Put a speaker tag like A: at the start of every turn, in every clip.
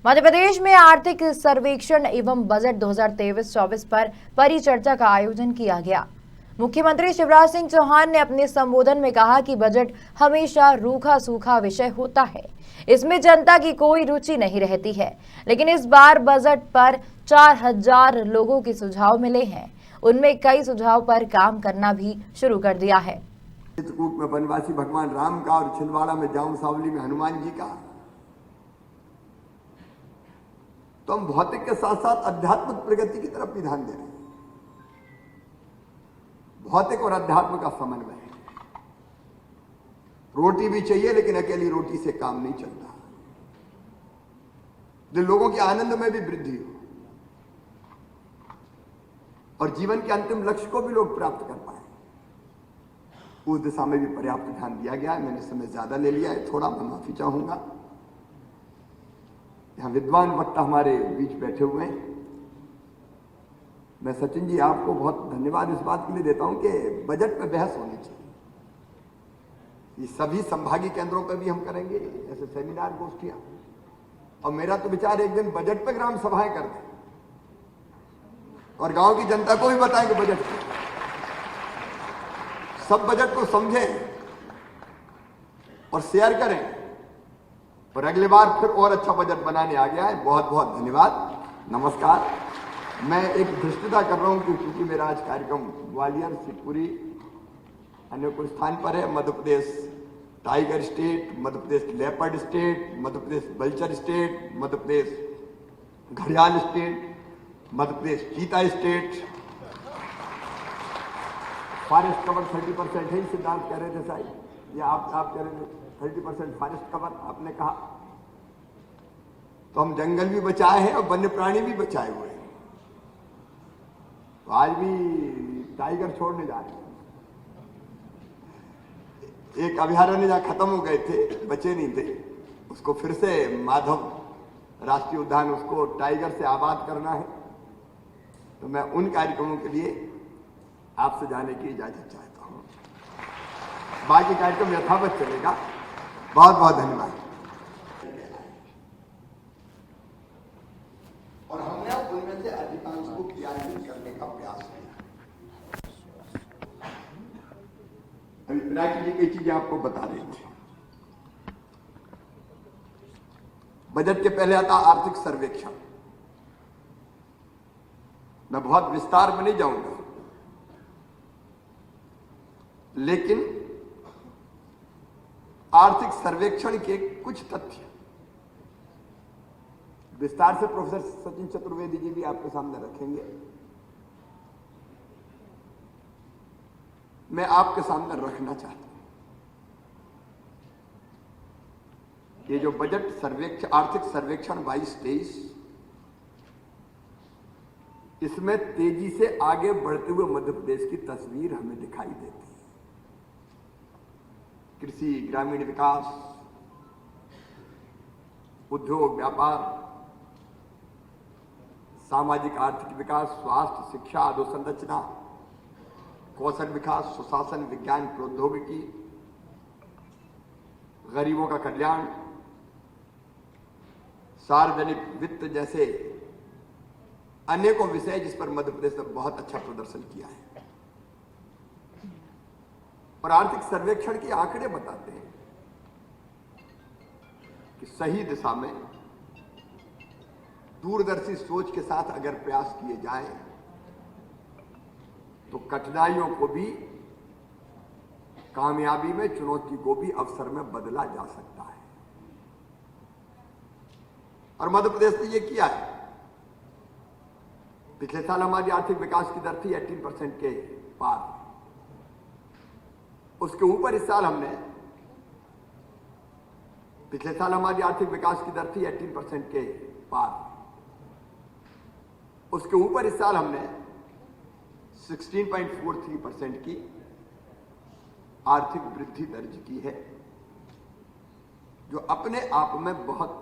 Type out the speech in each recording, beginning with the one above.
A: मध्य प्रदेश में आर्थिक सर्वेक्षण एवं बजट 2023-24 पर परिचर्चा का आयोजन किया गया। मुख्यमंत्री शिवराज सिंह चौहान ने अपने संबोधन में कहा कि बजट हमेशा रूखा सूखा विषय होता है, इसमें जनता की कोई रुचि नहीं रहती है। लेकिन इस बार बजट पर 4000 लोगों के सुझाव मिले हैं। उनमें कई सुझाव पर काम करना भी शुरू कर दिया है।
B: चित्रकूट में वनवासी भगवान राम का और छिंदवाड़ा में जाऊं सावली में हनुमान जी का। तो हम भौतिक के साथ साथ आध्यात्मिक प्रगति की तरफ भी ध्यान दे रहे हैं। भौतिक और अध्यात्म का समन्वय है। रोटी भी चाहिए, लेकिन अकेली रोटी से काम नहीं चलता। जो लोगों के आनंद में भी वृद्धि हो और जीवन के अंतिम लक्ष्य को भी लोग प्राप्त कर पाए, उस दिशा में भी पर्याप्त ध्यान दिया गया है। मैंने समय ज्यादा ले लिया है, थोड़ा मैं माफी चाहूंगा। यहाँ विद्वान वक्ता हमारे बीच बैठे हुए हैं। मैं सचिन जी आपको बहुत धन्यवाद इस बात के लिए देता हूं कि बजट पे बहस होनी चाहिए। ये सभी संभागीय केंद्रों पर भी हम करेंगे ऐसे सेमिनार गोष्ठियां। और मेरा तो विचार एक दिन बजट पे ग्राम सभाएं कर दें और गांव की जनता को भी बताएंगे बजट पे। सब बजट को समझें और शेयर करें, और अगली बार फिर और अच्छा बजट बनाने आ गया है। बहुत बहुत धन्यवाद, नमस्कार। मैं एक धृष्टता कर रहा हूं क्योंकि मेरा आज कार्यक्रम ग्वालियर, शिवपुरी, अन्य कुछ स्थान पर है। Madhya Pradesh tiger state, Madhya Pradesh leopard state, Madhya Pradesh बल्चर state, Madhya Pradesh घड़ियाल स्टेट, मध्य प्रदेश चीता स्टेट। फॉरेस्ट कवर 30% है, सिद्धांत कह रहे थे साहब, या आप कह रहे थे 30% फॉरेस्ट कवर आपने कहा। तो हम जंगल भी बचाए हैं और वन्य प्राणी भी बचाए हुए हैं। तो आज भी टाइगर छोड़ने जा रहे हैं। एक अभयारण्य जहां खत्म हो गए थे, बचे नहीं थे, उसको फिर से माधव राष्ट्रीय उद्यान, उसको टाइगर से आबाद करना है। तो मैं उन कार्यक्रमों के लिए आपसे जाने की इजाजत चाहता हूं। बाकी कार्यक्रम यथावत चलेगा। बहुत बहुत धन्यवाद। और हमने उनमें से अधिकांश को क्रियान्वित करने का प्रयास किया। अभी पिनाकी जी कई चीजें आपको बता रही थी। बजट के पहले आता आर्थिक सर्वेक्षण। मैं बहुत विस्तार में नहीं जाऊंगा, लेकिन आर्थिक सर्वेक्षण के कुछ तथ्य विस्तार से प्रोफेसर सचिन चतुर्वेदी जी भी आपके सामने रखेंगे। मैं आपके सामने रखना चाहता हूं। ये जो बजट सर्वेक्षण, आर्थिक सर्वेक्षण 22-23, इसमें तेजी से आगे बढ़ते हुए मध्य प्रदेश की तस्वीर हमें दिखाई देती है। कृषि, ग्रामीण विकास, उद्योग, व्यापार, सामाजिक आर्थिक विकास, स्वास्थ्य, शिक्षा, अधोसंरचना, कौशल विकास, सुशासन, विज्ञान, प्रौद्योगिकी, गरीबों का कल्याण, सार्वजनिक वित्त जैसे अनेकों विषय जिस पर मध्य प्रदेश ने बहुत अच्छा प्रदर्शन किया है। और आर्थिक सर्वेक्षण के आंकड़े बताते हैं कि सही दिशा में दूरदर्शी सोच के साथ अगर प्रयास किए जाएं तो कठिनाइयों को भी कामयाबी में, चुनौती को भी अवसर में बदला जा सकता है। और मध्य प्रदेश ने यह किया है। पिछले साल हमारी आर्थिक विकास की दर थी 18% के पार। उसके ऊपर इस साल हमने, पिछले साल हमारी आर्थिक विकास की दर थी 18% के पार। उसके ऊपर इस साल हमने 16.43% की आर्थिक वृद्धि दर्ज की है, जो अपने आप में बहुत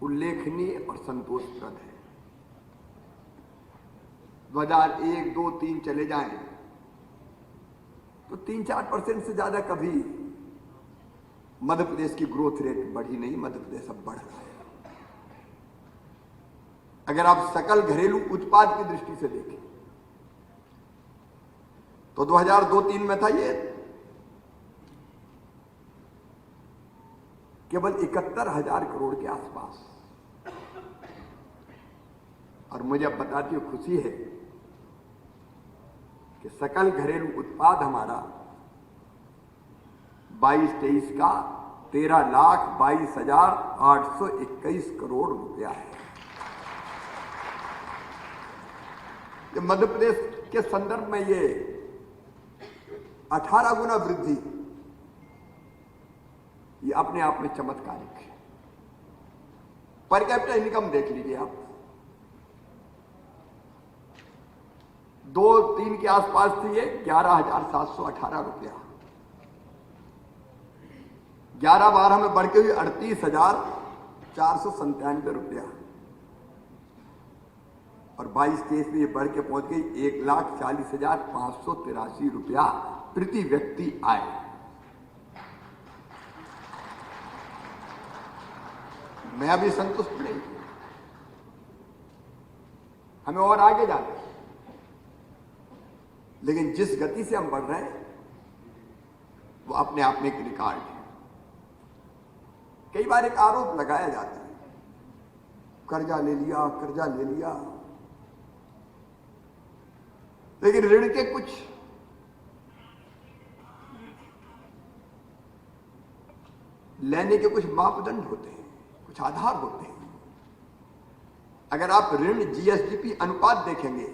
B: उल्लेखनीय और संतोषप्रद है। 2001, 2, 3 चले जाएं तो 3-4% से ज्यादा कभी मध्य प्रदेश की ग्रोथ रेट बढ़ी नहीं। मध्य प्रदेश अब बढ़ रहा है। अगर आप सकल घरेलू उत्पाद की दृष्टि से देखें तो 2002-03 में था ये केवल 71,000 करोड़ के आसपास। और मुझे अब बताती हुई खुशी है कि सकल घरेलू उत्पाद हमारा 22-23 का 13,22,821 करोड़ रुपया है। ये मध्य प्रदेश के संदर्भ में ये 18 गुना वृद्धि ये अपने आप में चमत्कारिक है। पर कैपिटा इनकम देख लीजिए आप, 2-3 के आसपास थी ये 11,718 रुपया, 11-12 में बढ़ के हुई 38,497 रुपया, और 22-23 में ये बढ़ के पहुंच गई 1,40,583 रुपया प्रति व्यक्ति आय। मैं अभी संतुष्ट नहीं, हमें और आगे जाना है, लेकिन जिस गति से हम बढ़ रहे हैं वो अपने आप में एक रिकॉर्ड है। कई बार एक आरोप लगाया जाता है, कर्जा ले लिया, कर्जा ले लिया, लेकिन ऋण के कुछ लेने के कुछ मापदंड होते हैं, कुछ आधार होते हैं। अगर आप ऋण जीएसडीपी अनुपात देखेंगे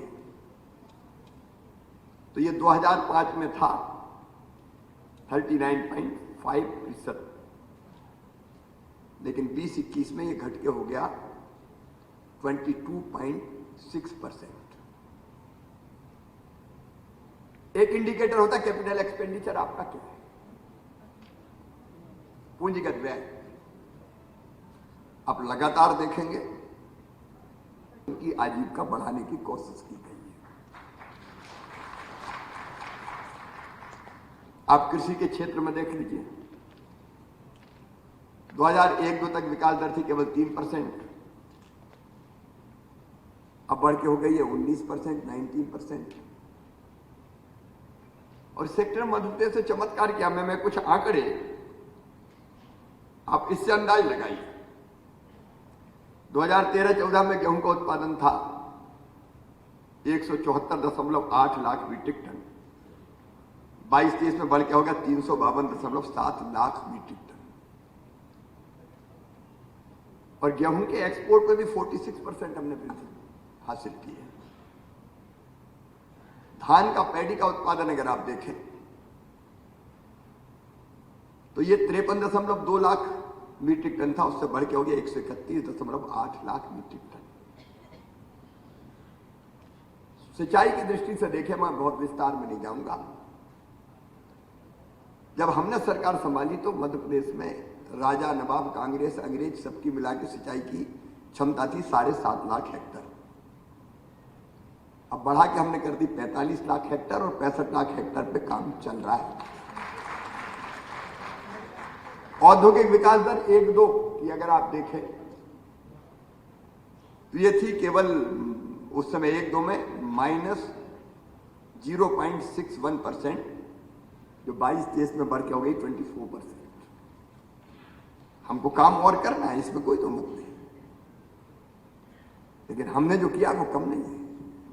B: तो ये 2005 में था 39.5%, लेकिन 20-21 में ये घट के हो गया 22.6%। एक इंडिकेटर होता है कैपिटल एक्सपेंडिचर आपका क्या है, पूंजीगत व्यय। आप लगातार देखेंगे उनकी आजीविका बढ़ाने की कोशिश की गई है। आप कृषि के क्षेत्र में देख लीजिए, 2001-02 तक विकास दर थी केवल 3%, अब बढ़ के हो गई है 19%, 19%। और सेक्टर मध्य प्रदेश से चमत्कार किया। मैं कुछ आंकड़े आप इससे अंदाज लगाइए। 2013-14 में गेहूं का उत्पादन था 174.8 लाख मीट्रिक टन, 22-23 में बढ़ के हो गया 352.7 लाख मीट्रिक टन, और गेहूं के एक्सपोर्ट में भी 46% हमने वृद्धि हासिल की है। धान का पैडी का उत्पादन अगर आप देखें तो ये 53.2 लाख मीट्रिक टन था, उससे बढ़ के हो गया 131.8 लाख मीट्रिक टन। सिंचाई की दृष्टि से देखें, मैं बहुत विस्तार में नहीं जाऊंगा। जब हमने सरकार संभाली तो मध्य प्रदेश में राजा, नवाब, कांग्रेस, अंग्रेज सबकी मिला के सिंचाई की क्षमता थी 7.5 लाख हेक्टर। अब बढ़ा के हमने कर दी 45 लाख हेक्टर, और 65 लाख हेक्टर पे काम चल रहा है। औद्योगिक विकास दर 1-2 की अगर आप देखें तो ये थी केवल उस समय 1-2 में -0.61%, जो 22-23 में बढ़ के हो गई 24%। हमको काम और करना है, इसमें कोई तो मत नहीं, लेकिन हमने जो किया वो कम नहीं है।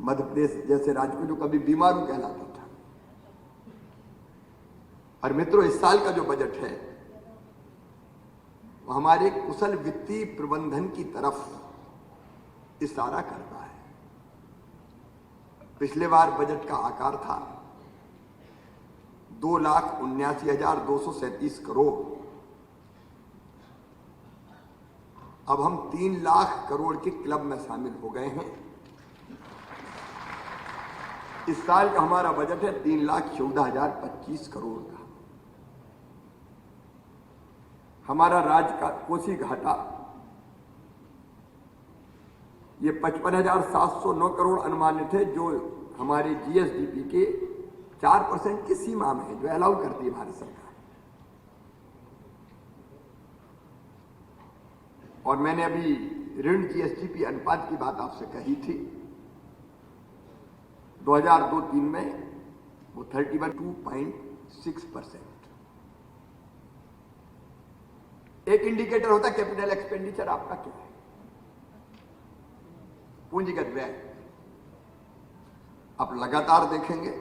B: मध्य प्रदेश जैसे राज्य को जो कभी बीमारू कहलाता था। और मित्रों, इस साल का जो बजट है वो हमारे कुशल वित्तीय प्रबंधन की तरफ इशारा करता है। पिछले बार बजट का आकार था 2,79,237 करोड़, अब हम 3 लाख करोड़ के क्लब में शामिल हो गए हैं। इस साल का हमारा बजट है 3,14,025 करोड़ का। हमारा राज्य का कोसी घाटा ये 55,709 करोड़ अनुमानित है, जो हमारे जीएसडीपी के 4% की सीमा में है, जो अलाउ करती है भारत सरकार। और मैंने अभी ऋण जीएसडीपी अनुपात की बात आपसे कही थी, 2002-03 में वो 31.6%। एक इंडिकेटर होता है कैपिटल एक्सपेंडिचर आपका क्या है, पूंजीगत व्यय। आप लगातार देखेंगे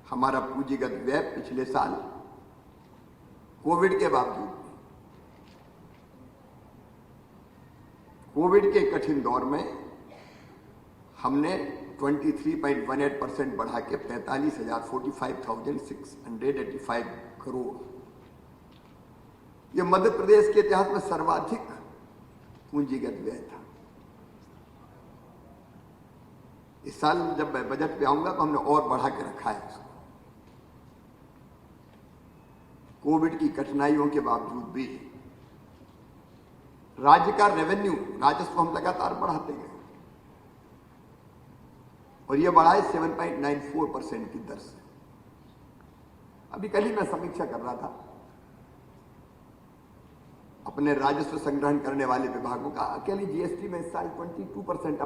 B: हमारा पूंजीगत व्यय पिछले साल कोविड के बावजूद, कोविड के कठिन दौर में हमने 23.18% बढ़ा के 45,685 करोड़, यह मध्य प्रदेश के इतिहास में सर्वाधिक पूंजीगत व्यय था। इस साल जब मैं बजट पे आऊंगा तो हमने और बढ़ा के रखा है उसको। कोविड की कठिनाइयों के बावजूद भी राज्य का रेवेन्यू, राजस्व हम लगातार बढ़ाते गए और यह बढ़ा है 7.94% की दर से। अभी कल ही मैं समीक्षा कर रहा था अपने राजस्व संग्रहण करने वाले विभागों का। अकेली जीएसटी में इस साल 22%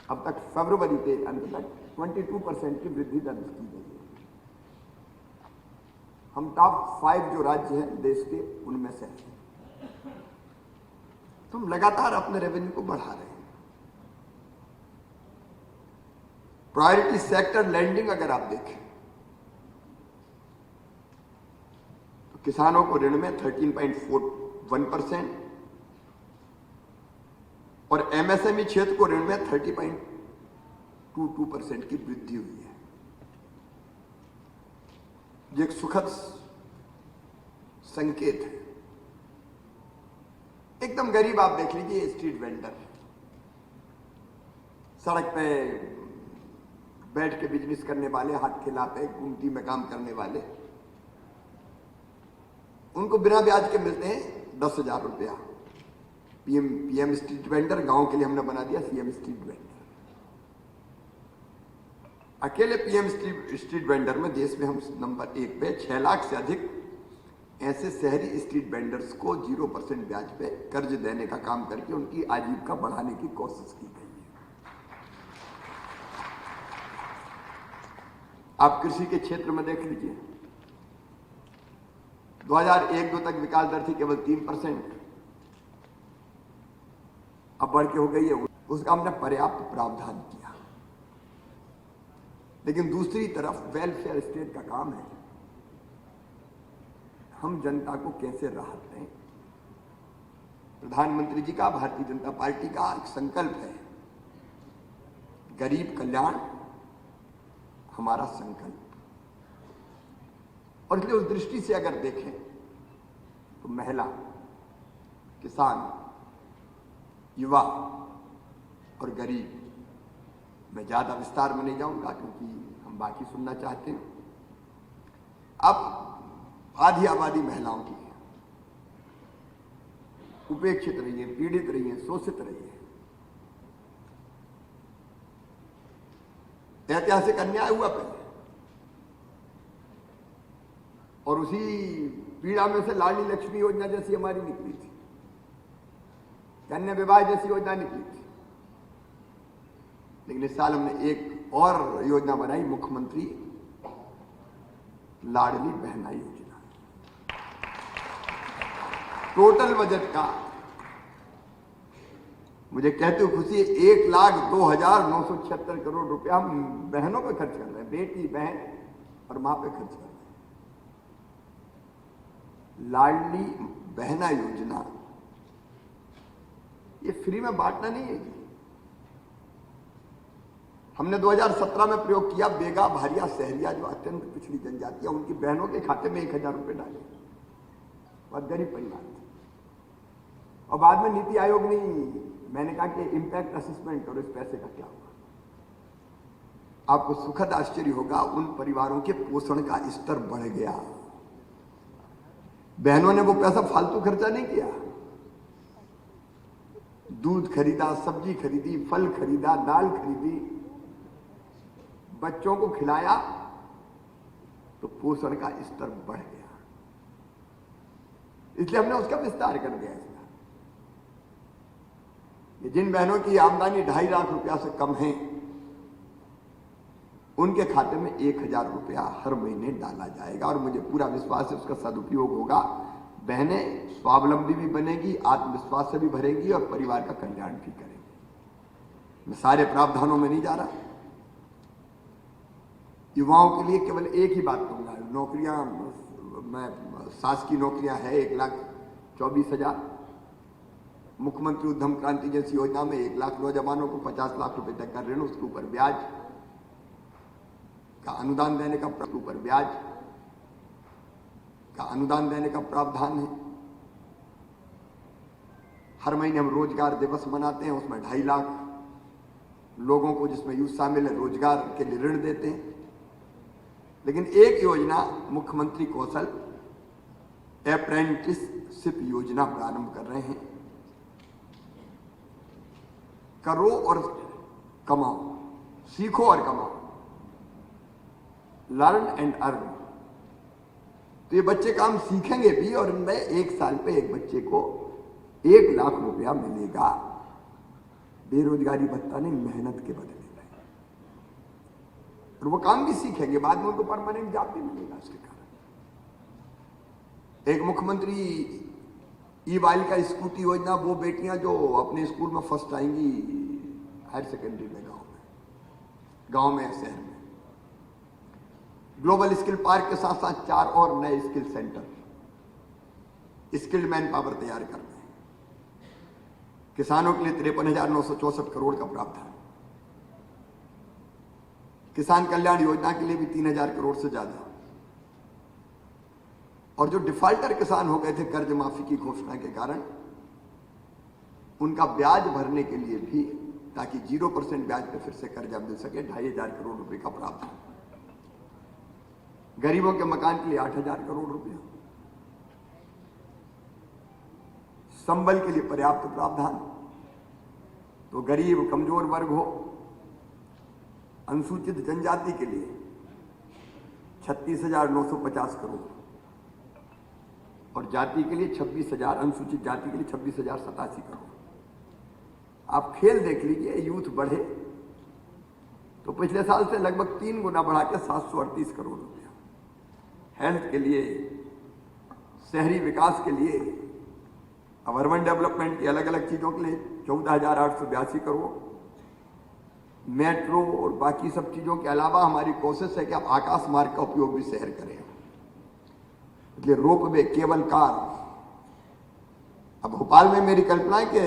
B: अब तक फरवरी के अंत तक 22% की वृद्धि दर्ज की गई है। हम टॉप 5 जो राज्य हैं देश के उनमें से हैं। तो हम लगातार अपने रेवेन्यू को बढ़ा रहे हैं। प्रायोरिटी सेक्टर लैंडिंग अगर आप देखें तो किसानों को ऋण में 13.41% और एमएसएमई क्षेत्र को ऋण में 30.22% की वृद्धि हुई है। ये एक सुखद संकेत है। एकदम गरीब आप देख लीजिए, स्ट्रीट वेंडर, सड़क पे बैठ के बिजनेस करने वाले, हाथ खिलाते, गुमटी में काम करने वाले, उनको बिना ब्याज के मिलते हैं 10,000 रुपया। पीएम स्ट्रीट वेंडर, गांव के लिए हमने बना दिया सीएम स्ट्रीट वेंडर। अकेले पीएम स्ट्रीट वेंडर में देश में हम नंबर 1 पे 6 लाख से अधिक ऐसे शहरी स्ट्रीट वेंडर्स को 0% ब्याज पे कर्ज देने का काम करके उनकी आजीविका बढ़ाने की कोशिश की गई है। आप कृषि के क्षेत्र में देख लीजिए, 2001-02 तक विकास दर थी केवल 3%, अब बढ़ के हो गई है। उसका हमने पर्याप्त प्रावधान किया। लेकिन दूसरी तरफ वेलफेयर स्टेट का काम है, हम जनता को कैसे राहत दें। प्रधानमंत्री जी का, भारतीय जनता पार्टी का एक संकल्प है, गरीब कल्याण हमारा संकल्प। और इसलिए उस दृष्टि से अगर देखें तो महिला, किसान, युवा और गरीब, मैं ज्यादा विस्तार में नहीं जाऊंगा क्योंकि हम बाकी सुनना चाहते हैं। अब आधी आबादी महिलाओं की है, उपेक्षित रही है, पीड़ित रही है, शोषित रही है। ऐतिहासिक अन्याय हुआ पहले और उसी पीड़ा में से लाडली लक्ष्मी योजना जैसी हमारी निकली थी, कन्या विवाह जैसी योजना निकली थी। लेकिन इस साल हमने एक और योजना बनाई, मुख्यमंत्री लाडली बहना योजना। टोटल बजट का मुझे कहते हुए खुशी है, 1,02,976 करोड़ रुपया हम बहनों पे खर्च कर रहे हैं, बेटी, बहन और मां पे खर्च कर रहे हैं। लाडली बहना योजना ये फ्री में बांटना नहीं है जी। हमने 2017 में प्रयोग किया, बेगा, भारिया, सहरिया जो अत्यंत पिछड़ी जनजातियां, उनकी बहनों के खाते में 1,000 रुपए डाले। बहुत गरीब परिवार थे। और बाद में नीति आयोग ने, मैंने कहा कि इंपैक्ट असेसमेंट करो, इस पैसे का क्या होगा। आपको सुखद आश्चर्य होगा, उन परिवारों के पोषण का स्तर बढ़ गया। बहनों ने वो पैसा फालतू खर्चा नहीं किया, दूध खरीदा, सब्जी खरीदी, फल खरीदा, दाल खरीदी, बच्चों को खिलाया, तो पोषण का स्तर बढ़ गया। इसलिए हमने उसका विस्तार कर दिया इसका, कि जिन बहनों की आमदनी 2.5 लाख रुपया से कम है उनके खाते में 1,000 रुपया हर महीने डाला जाएगा। और मुझे पूरा विश्वास है उसका सदुपयोग होगा। बहनें स्वावलंबी भी बनेगी, आत्मविश्वास से भी भरेंगी और परिवार का कल्याण भी करेंगी। मैं सारे प्रावधानों में नहीं जा रहा। युवाओं के लिए केवल एक ही बात कहूंगा, नौकरियां, मैं शासकीय नौकरियां है 1,24,000। मुख्यमंत्री उद्यम क्रांति जैसी योजना में 1 लाख नौजवानों को 50 लाख रुपए तक का ऋण, उसके ऊपर ब्याज का अनुदान देने का, ऊपर ब्याज का अनुदान देने का प्रावधान है। हर महीने हम रोजगार दिवस मनाते हैं, उसमें 2.5 लाख लोगों को, जिसमें यूथ शामिल है, रोजगार के लिए ऋण देते हैं। लेकिन एक योजना मुख्यमंत्री कौशल अप्रेंटिसशिप योजना प्रारंभ कर रहे हैं। करो और कमाओ, सीखो और कमाओ, लर्न एंड अर्न। तो ये बच्चे काम सीखेंगे भी और इनमें 1 साल पे एक बच्चे को 1 लाख रुपया मिलेगा। बेरोजगारी भत्ता नहीं, मेहनत के बदले में। और वो काम भी सीखेंगे, बाद में उनको परमानेंट जॉब भी मिलेगा इसके कारण। एक मुख्यमंत्री ई बालिका स्कूटी योजना, वो बेटियां जो अपने स्कूल में फर्स्ट आएंगी हायर सेकेंडरी में, गांव में या शहर में। ग्लोबल स्किल पार्क के साथ साथ 4 और नए skill centre, skilled man power तैयार कर रहे हैं। किसानों के लिए 53,964 करोड़ का प्रावधान। किसान कल्याण योजना के लिए भी 3,000 करोड़ से ज्यादा। और जो डिफॉल्टर किसान हो गए थे कर्ज माफी की घोषणा के कारण, उनका ब्याज भरने के लिए भी, ताकि 0% ब्याज पे फिर से कर्जा मिल सके, 2,500 करोड़ रुपए का प्रावधान। गरीबों के मकान के लिए 8,000 करोड़ रुपया। संबल के लिए पर्याप्त प्रावधान। तो गरीब कमजोर वर्ग हो, अनुसूचित जनजाति के लिए 36,950 करोड़ और जाति के लिए 26,000, अनुसूचित जाति के लिए 26,087 करोड़। आप खेल देख लीजिए, यूथ बढ़े तो पिछले साल से लगभग 3 गुना बढ़ा के 738 करोड़ रुपया। हेल्थ के लिए, शहरी विकास के लिए, अब अर्बन डेवलपमेंट की अलग अलग चीजों के लिए 14,882 करोड़। मेट्रो और बाकी सब चीजों के अलावा हमारी कोशिश है कि आप आकाश मार्ग का उपयोग भी शहर करें। इसलिए रोपवे, केबल कार। अब भोपाल में मेरी कल्पना है कि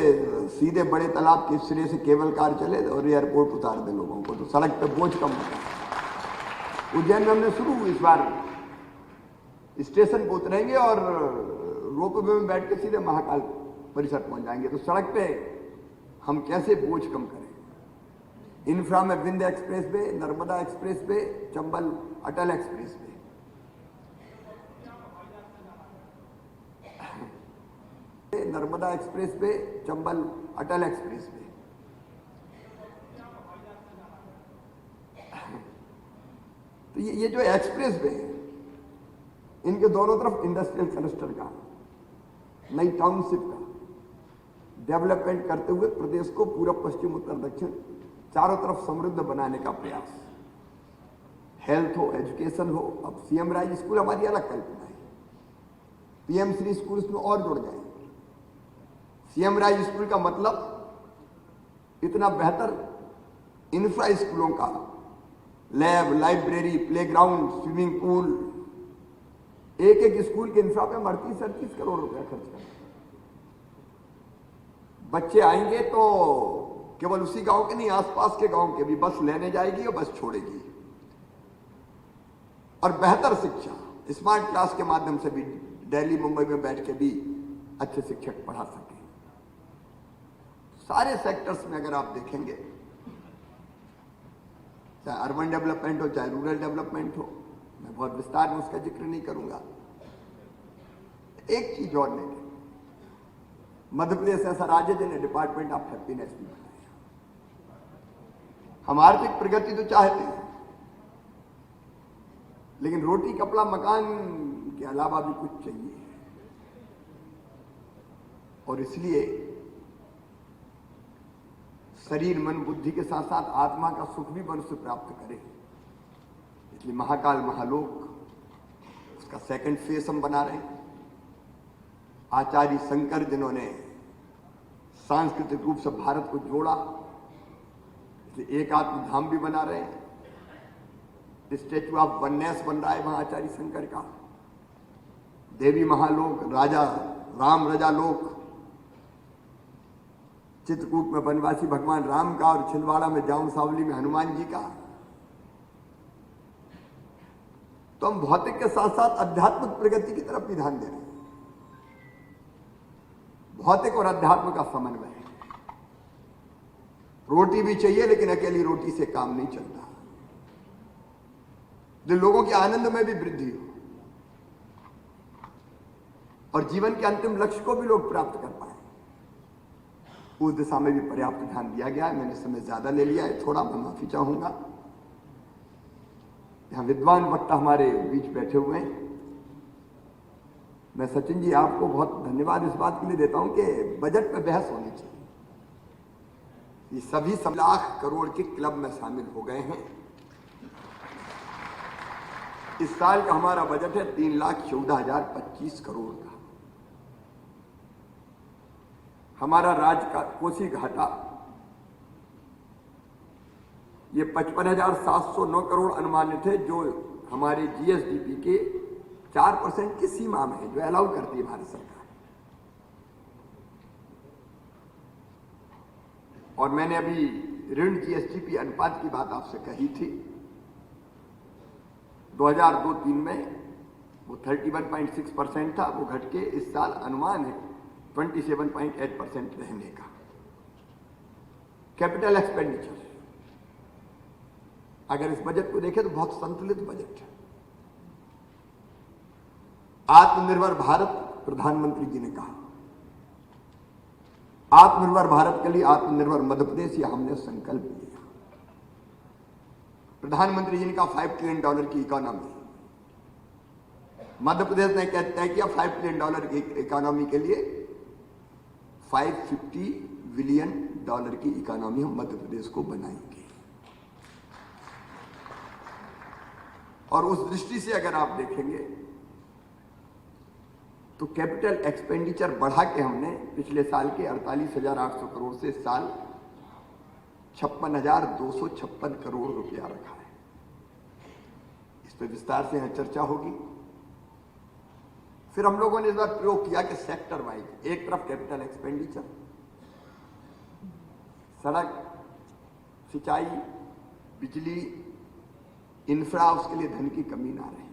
B: सीधे बड़े तालाब के सिरे से केबल कार चले और एयरपोर्ट उतार दे लोगों को, तो सड़क पे बोझ कम होगा। उज्जैन में हमने शुरू इस बार स्टेशन पे उतरेंगे और रोपवे में बैठ के सीधे महाकाल परिसर पहुंच जाएंगे। तो सड़क पे हम कैसे बोझ कम करें। इंफ्रा में Vindhya expressway, Narmada expressway, Chambal Atal expressway. Narmada expressway, Chambal Atal expressway. तो ये जो एक्सप्रेस वे है, इनके दोनों तरफ इंडस्ट्रियल क्लस्टर का, नई टाउनशिप का डेवलपमेंट करते हुए प्रदेश को पूरब, पश्चिम, उत्तर, दक्षिण चारों तरफ समृद्ध बनाने का प्रयास। हेल्थ हो, एजुकेशन हो। अब सीएम राइज स्कूल हमारी अलग कल्पना है, पीएम श्री स्कूल इसमें और जुड़ गए। सीएम राइज स्कूल का मतलब इतना बेहतर इंफ्रा स्कूलों का, lab, library, playground, swimming pool, एक स्कूल के इंफ्रा पे 38-38 करोड़ रुपया खर्च करते। बच्चे आएंगे तो केवल उसी गांव के नहीं, आसपास के गांव के भी बस लेने जाएगी और बस छोड़ेगी। और बेहतर शिक्षा स्मार्ट क्लास के माध्यम से भी दिल्ली, मुंबई में बैठ के भी अच्छे शिक्षक पढ़ा सके। सारे सेक्टर्स में अगर आप देखेंगे, चाहे अर्बन डेवलपमेंट हो, चाहे रूरल डेवलपमेंट हो, मैं बहुत विस्तार में उसका जिक्र नहीं करूंगा। एक चीज और नहीं, मध्य प्रदेश ऐसा राज्य जिन्हें डिपार्टमेंट ऑफ हैप्पीनेस भी बनाया। हम आर्थिक प्रगति तो चाहते हैं, लेकिन रोटी, कपड़ा, मकान के अलावा भी कुछ चाहिए। और इसलिए शरीर मन बुद्धि के साथ साथ आत्मा का सुख भी मनुष्य प्राप्त करे, इसलिए महाकाल महालोक उसका सेकंड फेस हम बना रहे हैं। आचार्य शंकर जिन्होंने सांस्कृतिक रूप से भारत को जोड़ा, इसलिए एक आत्मधाम भी बना रहे हैं। स्टैचू ऑफ वननेस बन रहा है वहां आचार्य शंकर का। देवी महालोक, राजा राम रजा लोक, चित्रकूट में वनवासी भगवान राम का और छिंदवाड़ा में जाऊं सावली में हनुमान जी का। तो हम भौतिक के साथ साथ आध्यात्मिक प्रगति की तरफ भी ध्यान दे रहे हैं। भौतिक और अध्यात्म का समन्वय है। रोटी भी चाहिए, लेकिन अकेली रोटी से काम नहीं चलता। जो लोगों के आनंद में भी वृद्धि हो और जीवन के अंतिम लक्ष्य को भी लोग प्राप्त कर पाए, उस दिशा में भी पर्याप्त ध्यान दिया गया है। मैंने समय ज्यादा ले लिया है, थोड़ा मैं माफी चाहूंगा। यहां विद्वान वक्ता हमारे बीच बैठे हुए हैं। मैं सचिन जी आपको बहुत धन्यवाद इस बात के लिए देता हूं कि बजट पे बहस होनी चाहिए। ये सभी 1 लाख करोड़ के क्लब में शामिल हो गए हैं। इस साल का हमारा बजट है 3,14,025 करोड़ का। हमारा राज्य का कोसी घाटा ये 55,709 करोड़ अनुमानित है, जो हमारे जीएसडीपी के 4% की सीमा में है, जो अलाउ करती है भारत सरकार। और मैंने अभी ऋण जीएसडीपी अनुपात की बात आपसे कही थी। 2002-03 में वो 31.6% था, वो घट के इस साल अनुमान है 27.8% रहने का। कैपिटल एक्सपेंडिचर, अगर इस बजट को देखें तो बहुत संतुलित बजट है। आत्मनिर्भर भारत, प्रधानमंत्री जी ने कहा, आत्मनिर्भर भारत के लिए आत्मनिर्भर मध्य प्रदेश, ये हमने संकल्प लिया। प्रधानमंत्री जी ने कहा $5 ट्रिलियन की इकोनॉमी। मध्य प्रदेश ने तय किया $5 ट्रिलियन की इकोनॉमी के लिए $550 बिलियन की इकोनॉमी हम मध्य प्रदेश को बनाएंगे। और उस दृष्टि से अगर आप देखेंगे तो कैपिटल एक्सपेंडिचर बढ़ा के हमने पिछले साल के 48,800 करोड़ से इस साल 56,256 करोड़ रुपया रखा है। इस पर विस्तार से यहां चर्चा होगी। फिर हम लोगों ने इस बार प्रयोग किया कि सेक्टर वाइज, एक तरफ कैपिटल एक्सपेंडिचर, सड़क, सिंचाई, बिजली, इंफ्रा, उसके लिए धन की कमी ना रहे।